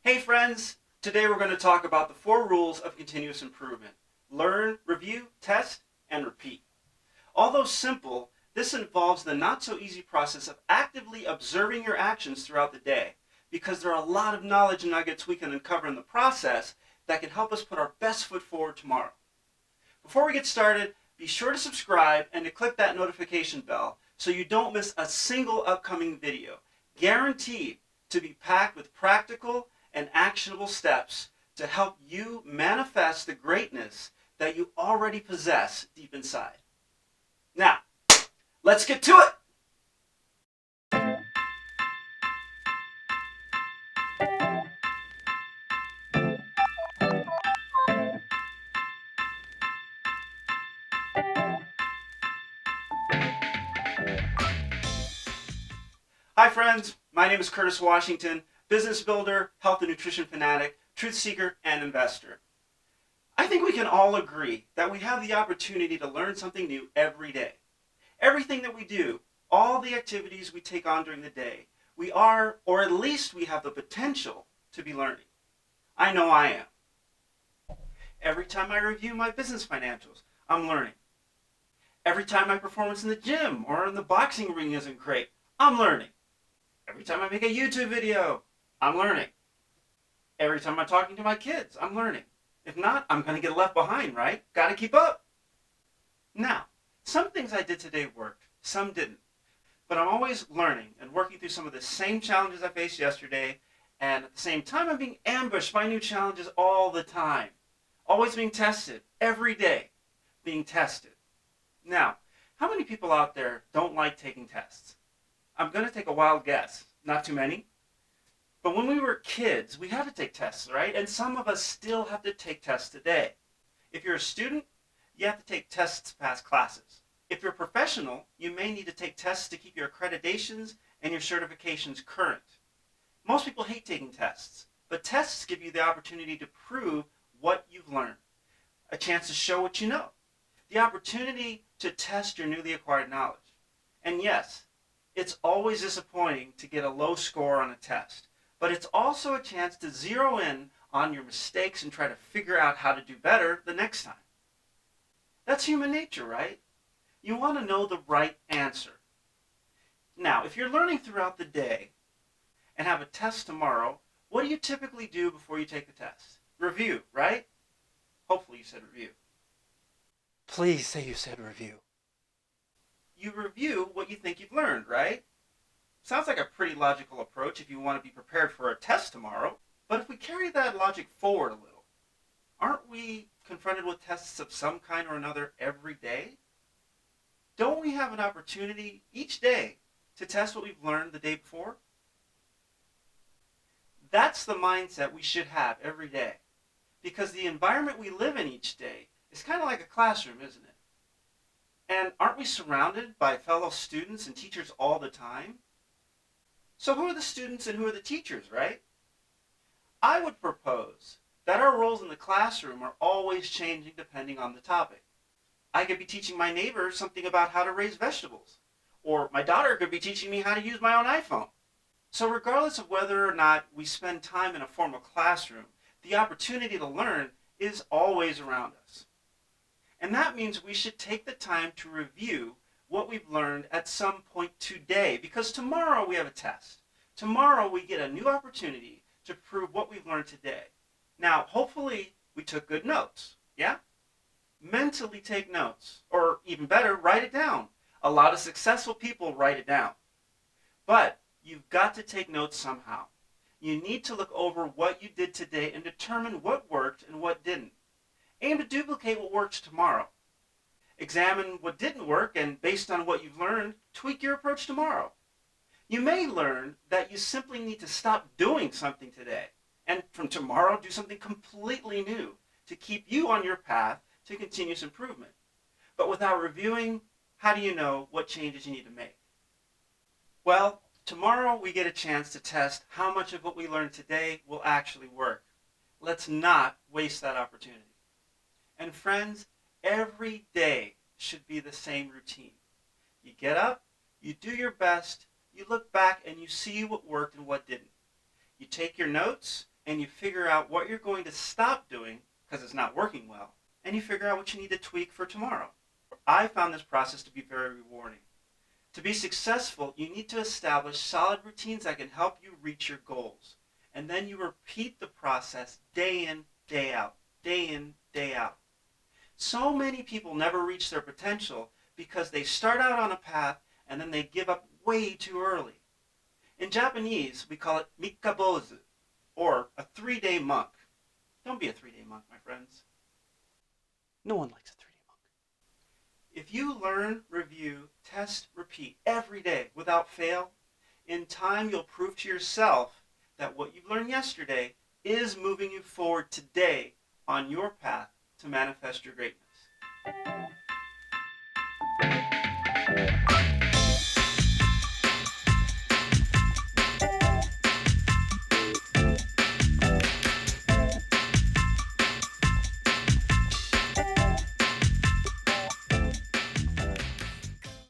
Hey friends, today we're going to talk about the 4 rules of continuous improvement. Learn, review, test, and repeat. Although simple, this involves the not so easy process of actively observing your actions throughout the day, because there are a lot of knowledge nuggets we can uncover in the process that can help us put our best foot forward tomorrow. Before we get started, be sure to subscribe and to click that notification bell so you don't miss a single upcoming video, guaranteed to be packed with practical and actionable steps to help you manifest the greatness that you already possess deep inside. Now, let's get to it! Hi friends, my name is Curtis Washington, business builder, health and nutrition fanatic, truth seeker, and investor. I think we can all agree that we have the opportunity to learn something new every day. Everything that we do, all the activities we take on during the day, we are, or at least we have the potential to be learning. I know I am. Every time I review my business financials, I'm learning. Every time my performance in the gym or in the boxing ring isn't great, I'm learning. Every time I make a YouTube video, I'm learning. Every time I'm talking to my kids, I'm learning. If not, I'm going to get left behind, right? Got to keep up. Now, some things I did today worked, some didn't. But I'm always learning and working through some of the same challenges I faced yesterday, and at the same time I'm being ambushed by new challenges all the time. Always being tested, every day being tested. Now, how many people out there don't like taking tests? I'm going to take a wild guess. Not too many. But when we were kids, we had to take tests, right? And some of us still have to take tests today. If you're a student, you have to take tests to pass classes. If you're a professional, you may need to take tests to keep your accreditations and your certifications current. Most people hate taking tests, but tests give you the opportunity to prove what you've learned, a chance to show what you know, the opportunity to test your newly acquired knowledge. And yes, it's always disappointing to get a low score on a test, but it's also a chance to zero in on your mistakes and try to figure out how to do better the next time. That's human nature, right? You want to know the right answer. Now, if you're learning throughout the day and have a test tomorrow, what do you typically do before you take the test? Review, right? Hopefully you said review. Please say you said review. You review what you think you've learned, right? Sounds like a pretty logical approach if you want to be prepared for a test tomorrow. But if we carry that logic forward a little, aren't we confronted with tests of some kind or another every day? Don't we have an opportunity each day to test what we've learned the day before? That's the mindset we should have every day, because the environment we live in each day is kind of like a classroom, isn't it? And aren't we surrounded by fellow students and teachers all the time? So who are the students and who are the teachers, right? I would propose that our roles in the classroom are always changing depending on the topic. I could be teaching my neighbor something about how to raise vegetables, or my daughter could be teaching me how to use my own iPhone. So regardless of whether or not we spend time in a formal classroom, the opportunity to learn is always around us. And that means we should take the time to review what we've learned at some point today, because tomorrow we have a test. Tomorrow we get a new opportunity to prove what we've learned today. Now, hopefully we took good notes, yeah? Mentally take notes, or even better, write it down. A lot of successful people write it down. But you've got to take notes somehow. You need to look over what you did today and determine what worked and what didn't. Aim to duplicate what works tomorrow. Examine what didn't work, and based on what you've learned, tweak your approach tomorrow. You may learn that you simply need to stop doing something today, and from tomorrow do something completely new to keep you on your path to continuous improvement. But without reviewing, how do you know what changes you need to make? Well, tomorrow we get a chance to test how much of what we learned today will actually work. Let's not waste that opportunity. And friends, every day should be the same routine. You get up, you do your best, you look back and you see what worked and what didn't. You take your notes, and you figure out what you're going to stop doing because it's not working well, and you figure out what you need to tweak for tomorrow. I found this process to be very rewarding. To be successful, you need to establish solid routines that can help you reach your goals. And then you repeat the process day in, day out, day in, day out. So many people never reach their potential because they start out on a path and then they give up way too early. In Japanese, we call it mikabozu, or a 3-day monk. Don't be a 3-day monk, my friends. No one likes a 3-day monk. If you learn, review, test, repeat every day without fail, in time you'll prove to yourself that what you've learned yesterday is moving you forward today on your path to manifest your greatness.